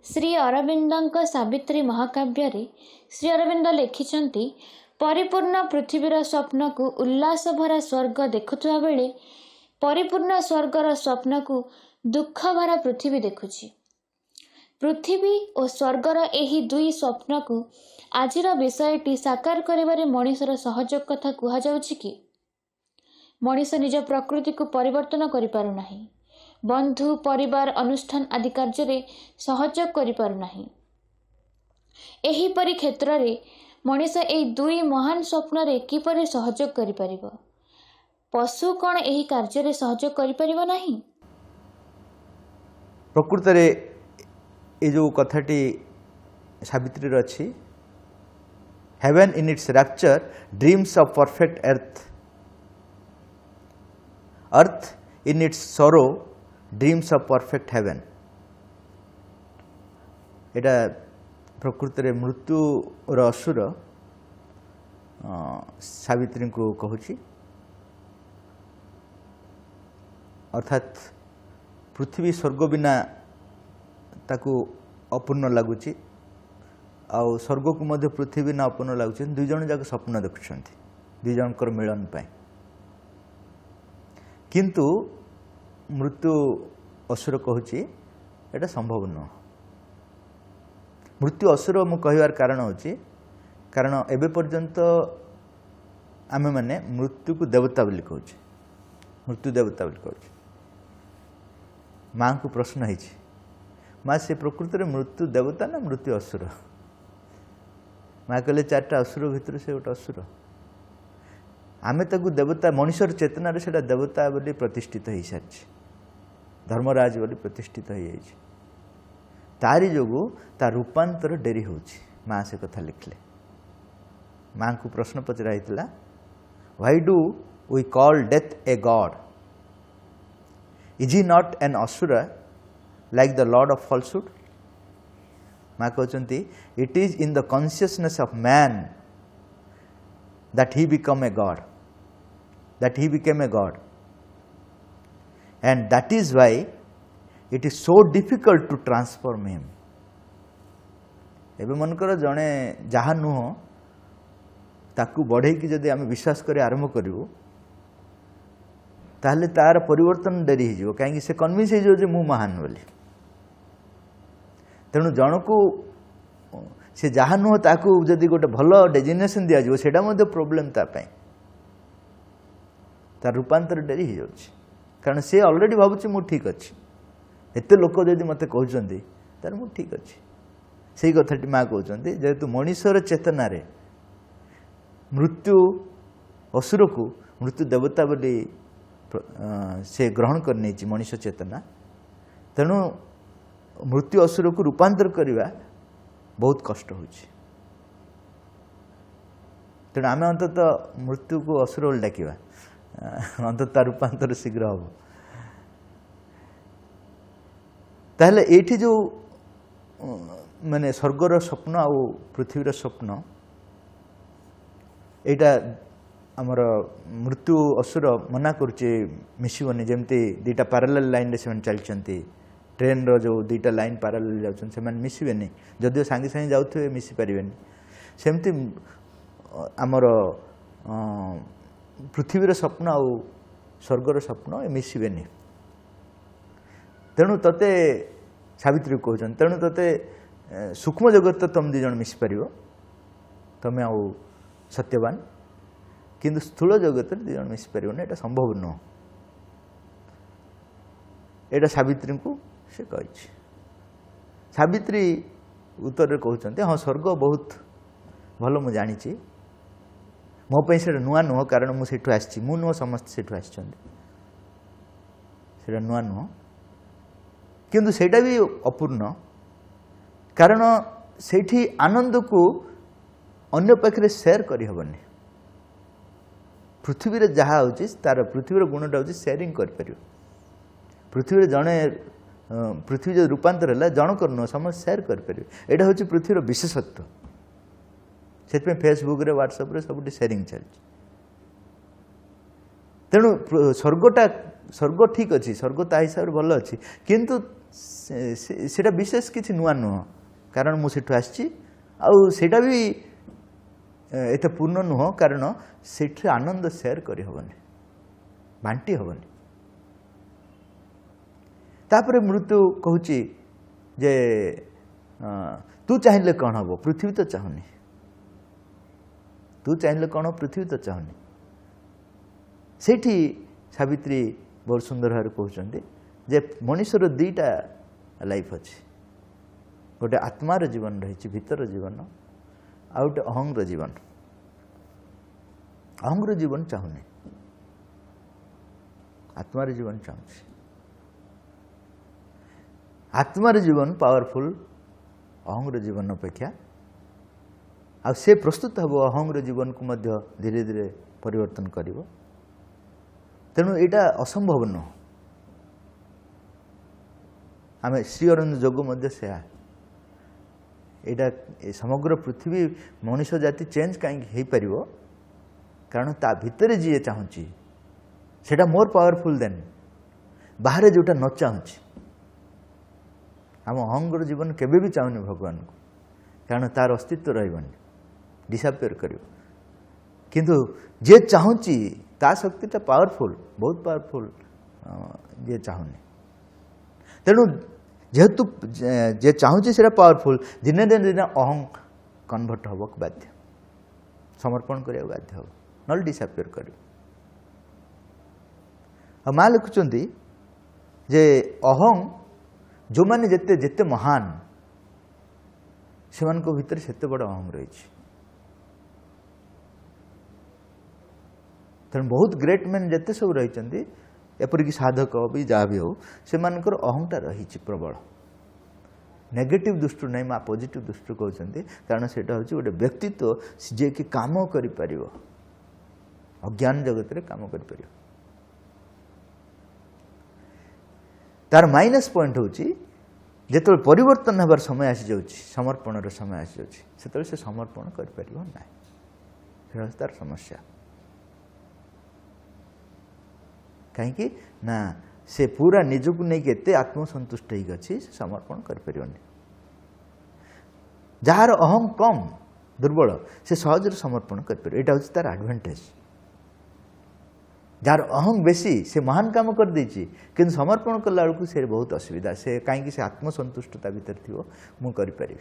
श्री अरविंदଙ୍କ सावित्री महाकाव्य रे श्री अरविंद लिखिछंती परिपूर्ण पृथ्वीर स्वप्न को उल्लास भरा स्वर्ग देखुवा बेले परिपूर्ण स्वर्गर स्वप्न को दुख भरा पृथ्वी देखुछि। पृथ्वी और स्वर्गर एही दुई स्वप्न को आजिर विषयटी साकार करिबारे मनीषर सहयोग कथा कुहा जाउछि कि मनीष निज प्रकृति को परिवर्तन करि पारु नाही, बंधु परिवार अनुष्ठान आदि कार्य रे सहयोग करि पारु नाही। एही परि क्षेत्र रे मनीष एही दुई महान स्वप्न रे किपरि सहयोग करि परिबो? पशु कोन एही कार्य रे सहयोग करि परिबो नाही? प्रकृत रे ए जो कथाटी सावित्री रे अछि, heaven in its rapture dreams of perfect earth, earth in its sorrow dreams of perfect heaven. एटा प्रकृत रे मृत्यु रो असुर सावित्री को कहूची, अर्थात पृथ्वी स्वर्ग बिना ताकू अपूर्ण लगुची आउ स्वर्ग को मध्य पृथ्वी बिना अपूर्ण लगुची। दुई जन जाक स्वप्न देखुछंती दुई जनकर मिलन पाए, किंतु मृत्यु असुर कहूची एटा संभव न। मृत्यु असुर मु कहवार कारण होची कारण एबे पर्यंत आमे माने मृत्यु को देवता बोली कहूची, मृत्यु देवता बोली कहूची। माँ को प्रश्न है, माँ से प्रकृत में मृत्यु देवता ना मृत्यु असुर? माँ कहले चार्टा असुर भितर से गोटे असुर। आमे ताकू देवता मनुष्यर चेतनार से देवता बोली प्रतिष्ठित हो सारी, धर्मराज बोली प्रतिष्ठित हो जाइए। तारी जोगु ता रूपांतर डेरी होची। माँ से कथा लिखले, माँ को प्रश्न पचरा, why do we call death a god? Is he not an asura like the lord of falsehood? माँ कहते it is in the consciousness of man that he became a god, that he became a god, and that is why it is so difficult to transform him. एबे मन कर जने जहाँ नुह ताकू बढ़े कि जदि आम विश्वास कर आरंभ करूँ ताहले तार परिवर्तन डेरी हो, कहीं से कन्विन्स हो मु महान बोली। तेणु जन को से जहाँ नुह ताकू जदि गोटे भल डेजिग्नेशन दि जाए सेटा मध्य प्रोब्लेम तापाई, तार रूपांतर डेरी हो जाउछि। कारण से ऑलरेडी भावुछि मु ठीक अच्छी, एते लोक जदि मते कहउछन्ती तार मु ठीक अच्छी। सेही कथाटी माँ कहउछन्ती जेहेतु मनुष्यर चेतना रे मृत्यु असुर को मृत्यु देवता बोली से ग्रहण कर नहीं मनुष्य चेतना, तेणु मृत्यु असुर को रूपांतर करने बहुत कष्ट होछि। तेणु आम अंतत मृत्यु को असुर बोली डाकिबा, अंतत रूपांतर शीघ्र हम। ताहले एठी जो माने स्वर्गर स्वप्न आ पृथ्वीर स्वप्न एटा आमर मृत्यु असुर मना करुचे मिसबनी। जमती दुईटा पैरेलल लाइन रे से चलती, ट्रेन रो जो दुईटा लाइन पैरेलल जाउछन से मिसबेनी, जदियो सांगे सांगे जाउथुबे मिसी पारिबेनी। सेमती आमर पृथ्वीर स्वप्न आ स्वर्गर स्वप्न मिसबेनी। तेणु तते सावित्री कहउछन, तेणु तते सूक्ष्म जगत तुम दी जन मिसी पारिबो, तमे आ सत्यवान, किंतु स्थूल जगत दी जन मिसी पारिबो ना, एटा संभव नुह। एटा सावित्री को से कही। सावित्री उत्तर कहते हाँ स्वर्ग बहुत भल मु जानी, मो पे से नुआ नुह, कारण मुझे आसी मु नुह समस्त से नुआ नुह, किंतु सेटा भी अपूर्ण। कारण सेठी आनंद को अन्य पाखे शेयर करहबनी। पृथ्वी रे जहाँ होची तार पृथ्वीर गुणटा होची शेयरिंग कर परियो। पृथ्वी जड़े पृथ्वी जो रूपांतर है जनकर नुह समस्त शेयर कर परियो। एटा होची पृथ्वीर विशेषत्व। से फेसबुक रे व्हाट्सएप रे सब शेयरिंग चलती। तेणु स्वर्गटा स्वर्ग ठीक अच्छी, स्वर्ग ता हिसाब से भल अच्छी, किंतु सेटा विशेष किसी नुआ नुह कारण मुझे आसी आउटा भी एत पूर्ण नुह कारण से आनंद सेयार करी हबनी बांटी हबनी तापर मृत्यु कहूँ जे तू चाहिए कौन हम पृथ्वी तो चाहूनी तू चाहिए कौन पृथ्वी तो चाहूनी सेठी सावित्री बहुत सुंदर भाव कहते जे मनुष्यर दुईटा लाइफ अच्छी गोटे आत्मार जीवन रही भीतर जीवन आ गोटे अहंग्र जीवन अहंग्र जीवन चाहूनी आत्मार जीवन चाहूँ आत्मार जीवन पावरफुल अहंग्र जीवन अपेक्षा आ से प्रस्तुत हम अहंग्र जीवन को मध्य धीरे धीरे परिवर्तन करिवो तेणु यहाँ असंभव नुह आम श्री अरविंद जोग मध्य से यहाँ समग्र पृथ्वी मनुष्य जाति चेंज कहीं पार कारण ता भितर जी चाहूँगी सेटा मोर पावरफुल देन बाहर जोटा न चाहूँगी आम अहंग्र जीवन केबे भी चाहूनी भगवान को कारण तार अस्तित्व रही डिसअपियर कर किंतु जे चाहूँगी ता शक्तिटा पावरफुल बहुत पावरफुल जे चाहूनी तेणु जेहेतु जे चाहूँगी से पावरफुल दिने दिन दिन अहं कन्वर्ट हम बाध्य समर्पण करा बाध्य हम ना डिसअपियर कर माँ लिखुंट जे अहं जो माने जेते जेते महान से भितर सेते बड़ अहम रही तेणु बहुत ग्रेट मैन जेते सब रही एपरिक साधक भी जहाँ भी हो से अहंटा रही प्रबल नेगेटिव दृष्टि नहीं माँ पॉजिटिव दृष्टि कहते कारण से गोटे व्यक्तित्व जे कि काम कर अज्ञान जगत में काम कर तार माइनस पॉइंट हूँ जो परिवर्तन हबार समय आसी जाऊँगी समर्पण समय आसी जाऊँगी से समर्पण कर तार समस्या कहीं ना से पूरा निजक नहीं एते आत्मसंतुष्ट होगी समर्पण कर जार अहम कम दुर्बल से सहज समर्पण कर यहाँ हूँ तार एडवांटेज जार अहम बेसी से महान काम कर देछि किंतु समर्पण कला बेलू से बहुत असुविधा से कहीं से आत्मसंतुष्टता भीतर थी मुझे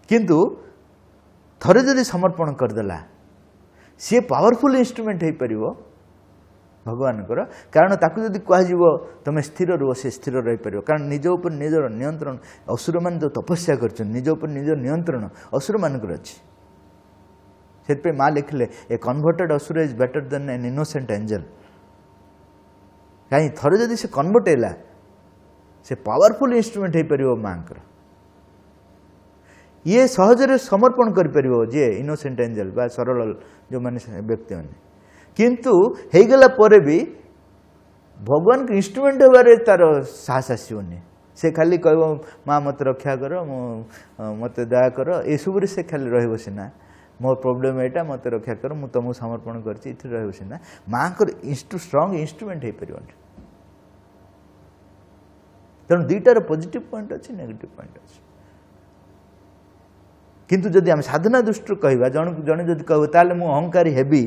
किंतु थरे जदि समर्पण करदेला सी पावरफुल इंस्ट्रूमेंट हो पार भगवान कारण ताकू जदि कह तुम स्थिर रुह से स्थिर रही पार कारण निज उपर निजर नियंत्रण असुर मान जो तपस्या कर निज उपर निजर नियंत्रण असुर मानकर अच्छी से माँ लिखले ए कन्वर्टेड असुर is better than an innocent angel कहीं थरे जदि से कन्वर्ट है से पावरफुल इंस्ट्रूमेंट हो पार माँ ये सहजरे समर्पण कर जे इनोसेंट एंजल बा सरल जो माने व्यक्ति मैंने किंतु हो गला पर भी भगवान के इंस्ट्रूमेंट होबारे तार साहस आसोनी से खाली कह माँ मत रक्षा कर मत दया कर ये सब से खाली रही सीना मोर प्रोब्लेम यहाँ मत रक्षा कर मुझे तुमको समर्पण कर सीना माँ को स्ट्रंग इंस्ट्रूमेंट हो पार तेणु दुईटार पॉजिटिव पॉइंट अच्छी नेगेटिव पॉइंट अच्छी किंतु जदि आम साधना दृष्टि कहवा जड़े जदि कह ताले मु अहंकारी हेबी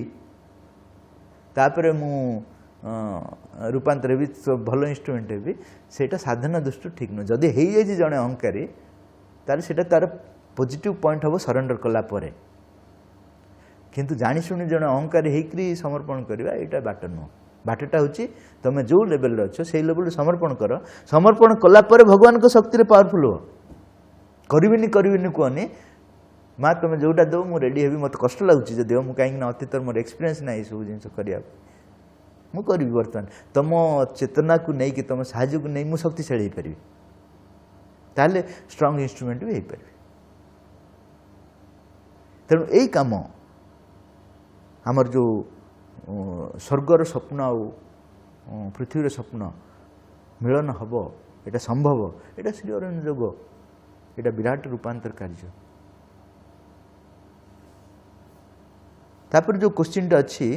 तापर मु रूपांतर भी भल इंस्ट्रूमेंट हेबी सेटा साधना दृष्टि ठीक नुह जदि हो जाए जड़े अहंकारी तार सेटा तार पॉजिटिव पॉइंट हम सरेंडर कला परे किंतु जानी शुणी जड़े अहंकारी होकरी समर्पण करवा यहाँ बाट नुह बाटटा हूँ तुम जो लेवल अच्छे से लेवल समर्पण कर समर्पण कला परे भगवान को शक्ति पावरफुल हो करिविनी कहनी माँ तुम जोटा दो मुझे रेडी हेबी मत कष्ट लगुच जो मुझे कहीं अतीत मोर एक्सपीरियंस ना सब जिन करने मुझे बर्तमान तुम चेतना को लेकिन तुम साहय को नहीं मुझे शक्तिशाली हो पारि ताले स्ट्रंग इंस्ट्रूमेंट भी हो पारि तेणु यही कम आमर जो स्वर्गर स्वप्न आ पृथ्वीर स्वप्न मिलन हम यहाँ संभव यहाँ श्री अरविंद जोग यहाँ विराट रूपांतर कार्य तापर जो क्वेश्चन टा अच्छी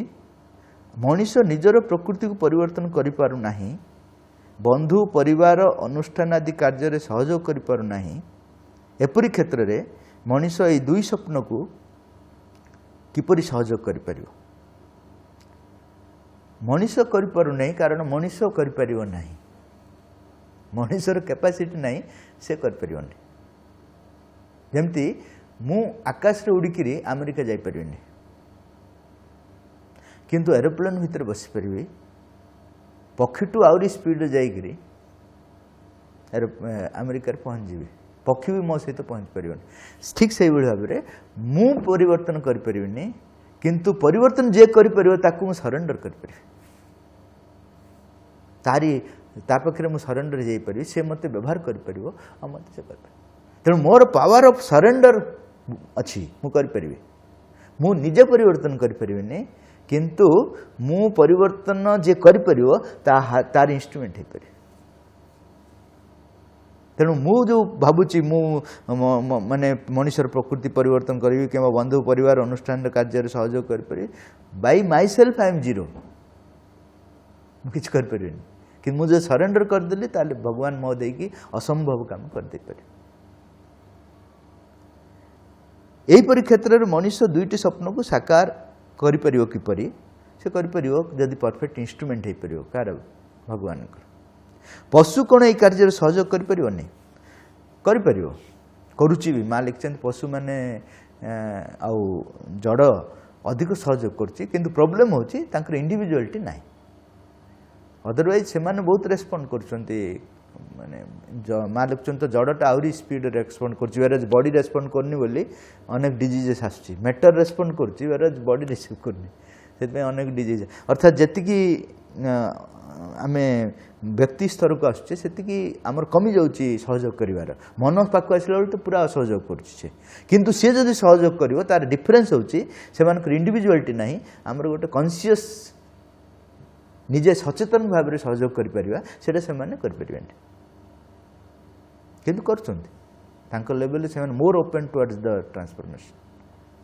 मनीष निजर प्रकृति को परिवर्तन करि पारु नाही बंधु परिवार अनुष्ठान आदि कार्य सहयोग कर पारु नाही एपरि क्षेत्र में मनीष ये दुई स्वप्न को किपरि सहयोग कर पारिबो मनीष कर पारु नाही कारण मनीष कर पारिबो नाही मनीषर कैपेसिटी नाही से कर पारिबो नाही जेमती मु आकाश रे उड़िकी अमेरिका जाई परिबेनी किंतु एरोप्लेन भितर बसी परिबे पक्षीटू आउरी स्पीड जाइकरी अमेरिका पहुँच जी पक्षी भी मो सहित पहुँच पार ठीक से भाव में मु परिवर्तन करें किंतु परिवर्तन जे कर सरेंडर कर तारी पाखे मुझे सरेंडर जापर सी मत व्यवहार कर मत से कर तेणु मोर पावर ऑफ सरेंडर अच्छी मुझे मु निजे परिवर्तन करें किंतु मु परिवर्तन जे कर तार इंस्ट्रूमेंट हो पारे तेणु मु जो भावुची मु माने मनुष्यर प्रकृति परिवर्तन करी कि बंधु परिवार अनुष्ठान कार्य सहयोग कर bye my self I am zero किसी कर कि मुझे सरेंडर करदेली ताले भगवान मो देकी असंभव काम कर दे पारे एहीपरि क्षेत्र में मनुष्य दुईटी स्वप्न को साकार करिपरियो किपरि से करिपरियो जदि परफेक्ट इंस्ट्रूमेंट हो पारियो कार भगवान पशु कौन ये कार्य सहयोग करिपरियोनी करिपरियो करुची भी माँ लिखते पशु माने आउ जड़ अधिक सहयोग करुची किंतु प्रॉब्लम होची तांकर इंडिविजुअलिटी नाही अदरवाइज से माने बहुत रेस्पॉन्ड करछंती माने माँ लिखते तो जड़टा आहरी स्पीड रेस्पॉन्ड करची वेराज बॉडी रेस्पॉन्ड करनी बोली अनेक डिजीजेस आसुची मैटर रेस्पॉन्ड करची वेराज बॉडी रिसीव करनी से अनेक डिजीज अर्थात जेतिकी आमे व्यक्ति स्तर को आसुचे सेतिकी आमर कमी जाउची सहयोग करिवार मन पाक आसला तो पूरा असहयोग करुचे किंतु सी जदि सहयोग करिवो तार डिफरेंस होची सेमानकर इंडिविजुअलिटी नाही आमर गोटे कॉन्शियस निजे सचेतन भाव में सहयोग करि परिबा सेटा से माने करि परिबेनी किंतु करछंती तांकर लेवल से more open towards the transformation